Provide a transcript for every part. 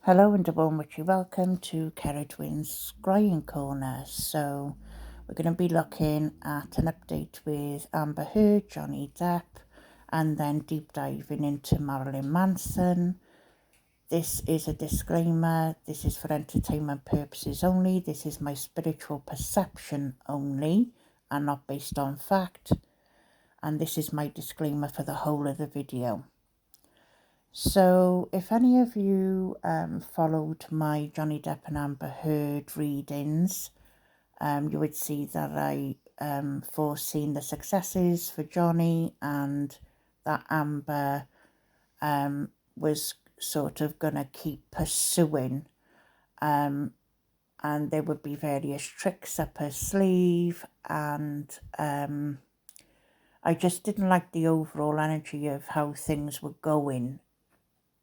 Hello and a warm welcome to Ceridwen's Scrying Corner. So we're going to be looking at an update with Amber Heard, Johnny Depp, and then deep diving into Marilyn Manson. This is a disclaimer. This is for entertainment purposes only. This is my spiritual perception only and not based on fact. And this is my disclaimer for the whole of the video. So if any of you followed my Johnny Depp and Amber Heard readings, you would see that I foreseen the successes for Johnny and that Amber was sort of going to keep pursuing, and there would be various tricks up her sleeve, and I just didn't like the overall energy of how things were going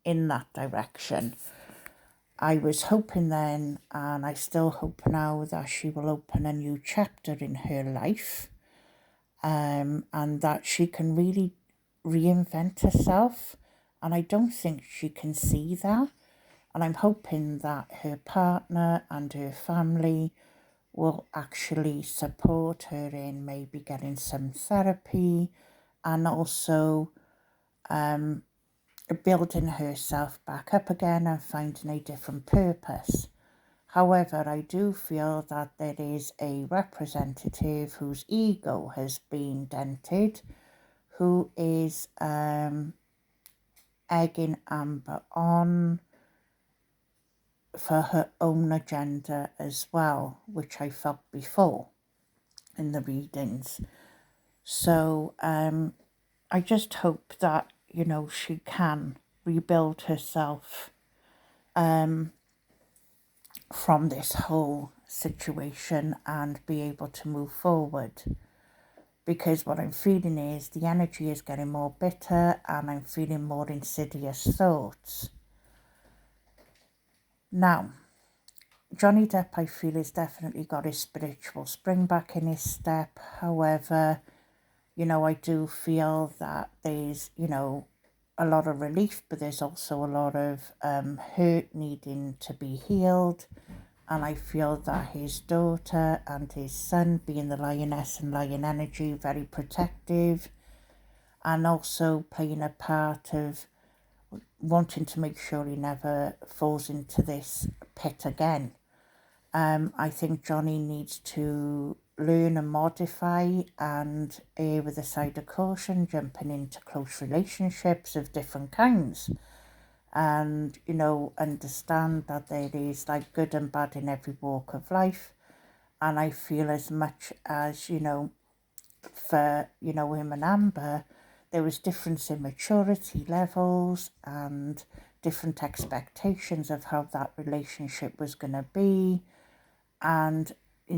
in that direction. I was hoping then, and I still hope now, that she will open a new chapter in her life, and that she can really reinvent herself. And I don't think she can see that. And I'm hoping that her partner and her family will actually support her in maybe getting some therapy and also building herself back up again and finding a different purpose. However, I do feel that there is a representative whose ego has been dented, who is egging Amber on for her own agenda as well, which I felt before in the readings. So I just hope that, she can rebuild herself from this whole situation and be able to move forward. Because what I'm feeling is the energy is getting more bitter and I'm feeling more insidious thoughts. Now, Johnny Depp, I feel, has definitely got his spiritual spring back in his step. However, I do feel that there's, a lot of relief, but there's also a lot of hurt needing to be healed. And I feel that his daughter and his son, being the lioness and lion energy, very protective, and also playing a part of wanting to make sure he never falls into this pit again. I think Johnny needs to learn and modify and err with a side of caution, jumping into close relationships of different kinds. And, understand that there is like good and bad in every walk of life. And I feel as much as, for, him and Amber, there was difference in maturity levels and different expectations of how that relationship was going to be. And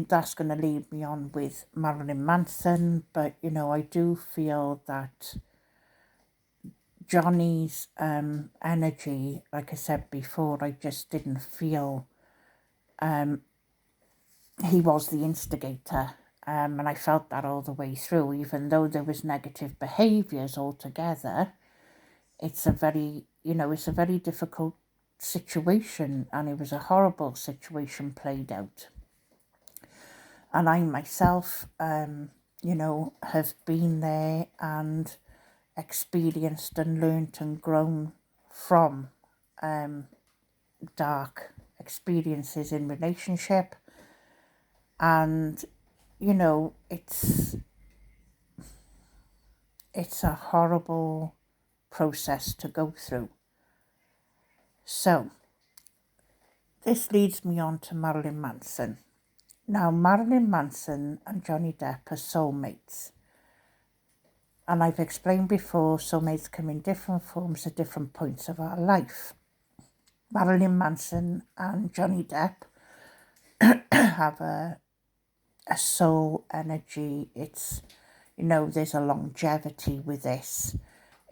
that's going to lead me on with Marilyn Manson. But, I do feel that Johnny's energy, like I said before, I just didn't feel he was the instigator. And I felt that all the way through, even though there was negative behaviours altogether. It's a very, it's a very difficult situation, and it was a horrible situation played out. And I myself, have been there and experienced and learnt and grown from dark experiences in relationship. And, it's a horrible process to go through. So, this leads me on to Marilyn Manson. Now, Marilyn Manson and Johnny Depp are soulmates. And I've explained before, soulmates come in different forms at different points of our life. Marilyn Manson and Johnny Depp have a soul energy. It's, there's a longevity with this.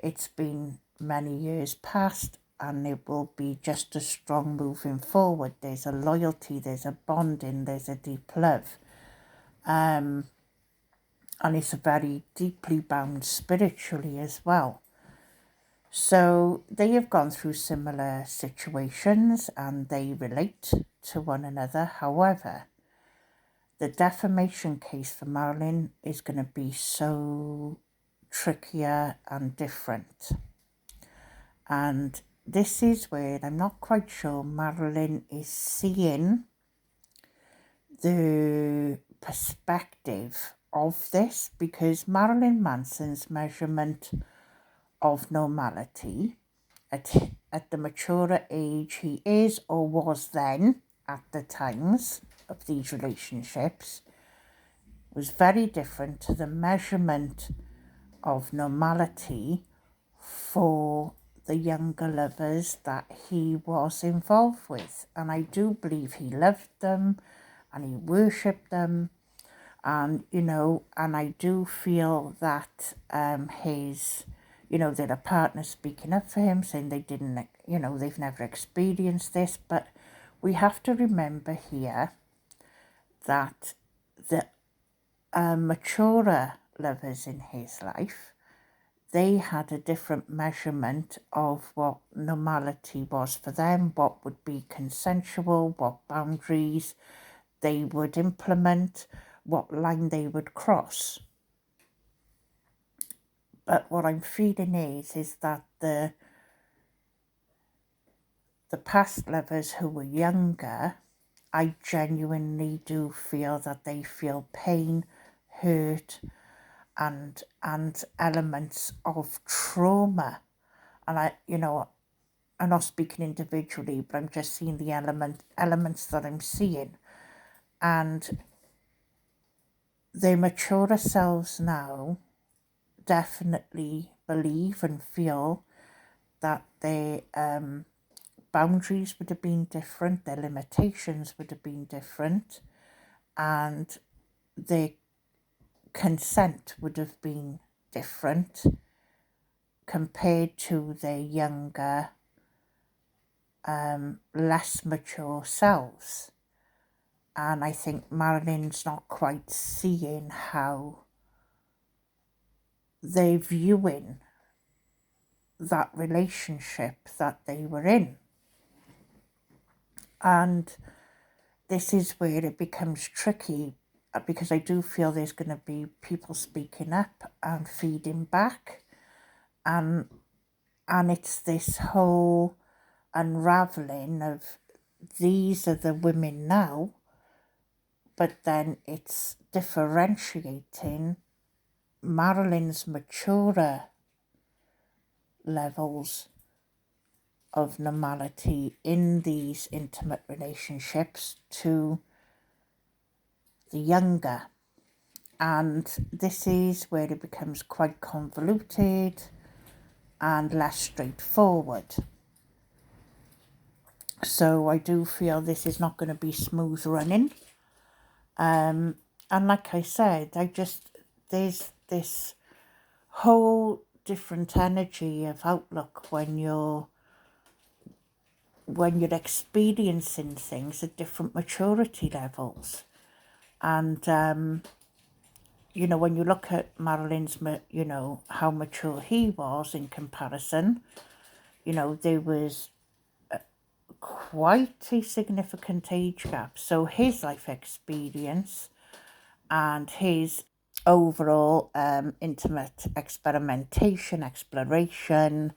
It's been many years past, and it will be just as strong moving forward. There's a loyalty, there's a bonding, there's a deep love. And it's very deeply bound spiritually as well. So they have gone through similar situations and they relate to one another. However, the defamation case for Marilyn is going to be so trickier and different. And this is where I'm not quite sure Marilyn is seeing the perspective of this, because Marilyn Manson's measurement of normality at the mature age he is or was then at the times of these relationships was very different to the measurement of normality for the younger lovers that he was involved with. And I do believe he loved them and he worshipped them, and and I do feel that his there are partners speaking up for him, saying they didn't, they've never experienced this. But we have to remember here that the maturer lovers in his life, they had a different measurement of what normality was for them, what would be consensual, what boundaries they would implement, what line they would cross. But what I'm feeling is that the past lovers who were younger, I genuinely do feel that they feel pain, hurt, and elements of trauma. And I'm not speaking individually, but I'm just seeing the elements that I'm seeing. And the maturer selves now definitely believe and feel that their boundaries would have been different, their limitations would have been different, and their consent would have been different compared to their younger, less mature selves. And I think Marilyn's not quite seeing how they're viewing that relationship that they were in. And this is where it becomes tricky, because I do feel there's going to be people speaking up and feeding back. And it's this whole unraveling of, these are the women now, but then it's differentiating Marilyn's maturer levels of normality in these intimate relationships to the younger. And this is where it becomes quite convoluted and less straightforward. So I do feel this is not going to be smooth running. And like I said, there's this whole different energy of outlook when you're experiencing things at different maturity levels. And when you look at Marilyn's, how mature he was in comparison, there was quite a significant age gap. So his life experience and his overall intimate experimentation, exploration,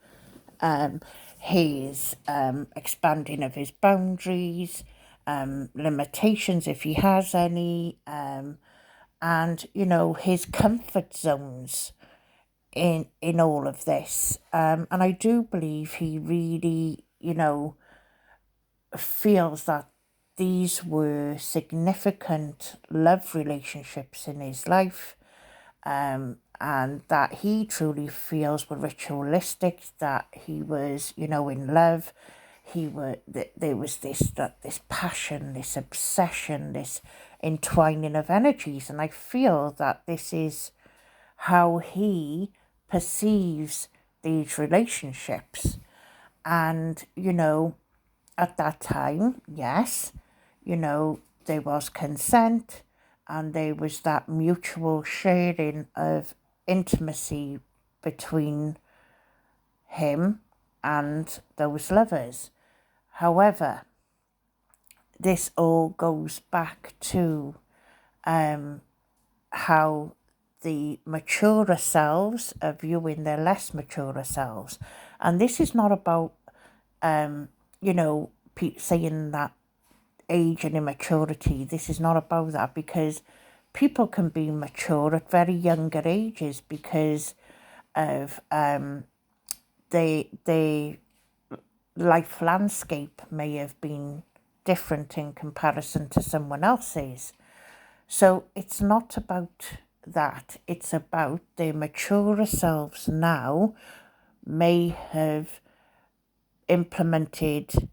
his expanding of his boundaries, limitations if he has any, and his comfort zones in all of this, and I do believe he really feels that these were significant love relationships in his life, and that he truly feels were ritualistic, that he was in love. There was this passion, this obsession, this entwining of energies, and I feel that this is how he perceives these relationships. And at that time, yes, there was consent and there was that mutual sharing of intimacy between him and those lovers. However, this all goes back to how the maturer selves are viewing their less maturer selves. And this is not about, saying that age and immaturity. This is not about that, because people can be mature at very younger ages because of the life landscape may have been different in comparison to someone else's. So it's not about that. It's about their maturer selves now may have implemented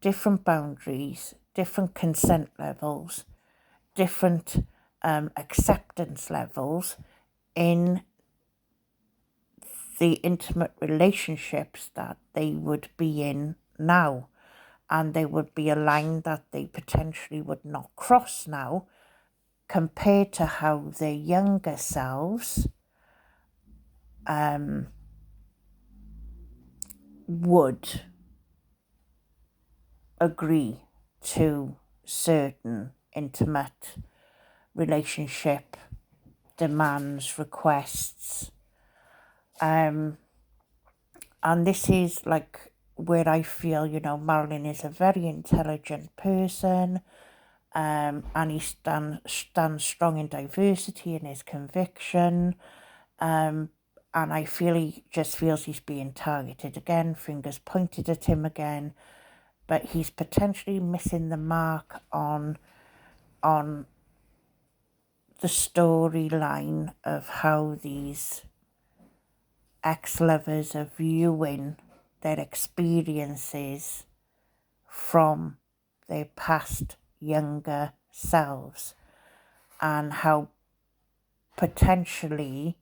different boundaries, different consent levels, different acceptance levels in the intimate relationships that they would be in now. And there would be a line that they potentially would not cross now, compared to how their younger selves would agree to certain intimate relationship demands, requests. And this is like where I feel, Marilyn is a very intelligent person, and he stands strong in diversity and his conviction. And I feel he just feels he's being targeted again, fingers pointed at him again, but he's potentially missing the mark on the storyline of how these ex-lovers are viewing their experiences from their past younger selves, and how potentially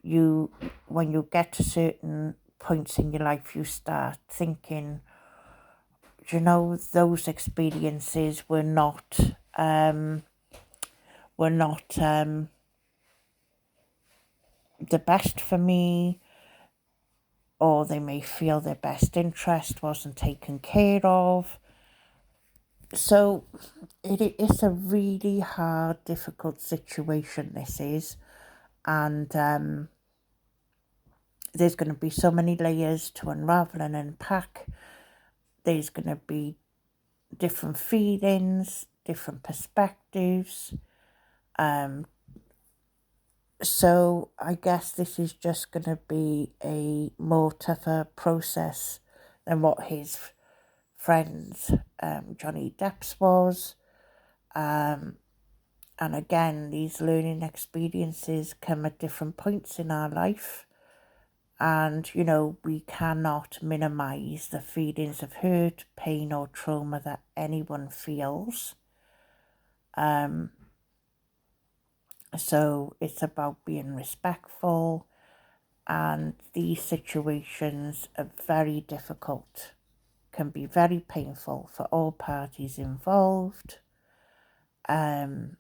when you get to certain points in your life, you start thinking, those experiences were not the best for me, or they may feel their best interest wasn't taken care of. So it is a really hard, difficult situation, this is. And there's going to be so many layers to unravel and unpack. There's going to be different feelings, different perspectives. So I guess this is just going to be a more tougher process than what his friends, Johnny Depp's was. And again, these learning experiences come at different points in our life. And, we cannot minimise the feelings of hurt, pain or trauma that anyone feels. So it's about being respectful, and these situations are very difficult, can be very painful for all parties involved. And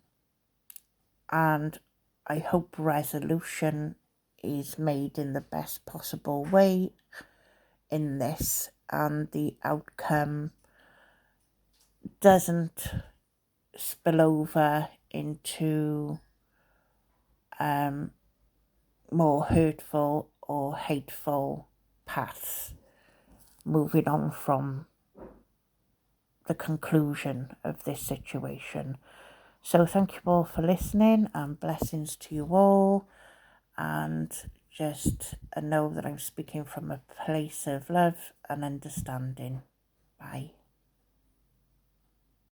I hope resolution is made in the best possible way in this, and the outcome doesn't spill over into more hurtful or hateful paths, moving on from the conclusion of this situation. So thank you all for listening, and blessings to you all, and just know that I'm speaking from a place of love and understanding. Bye.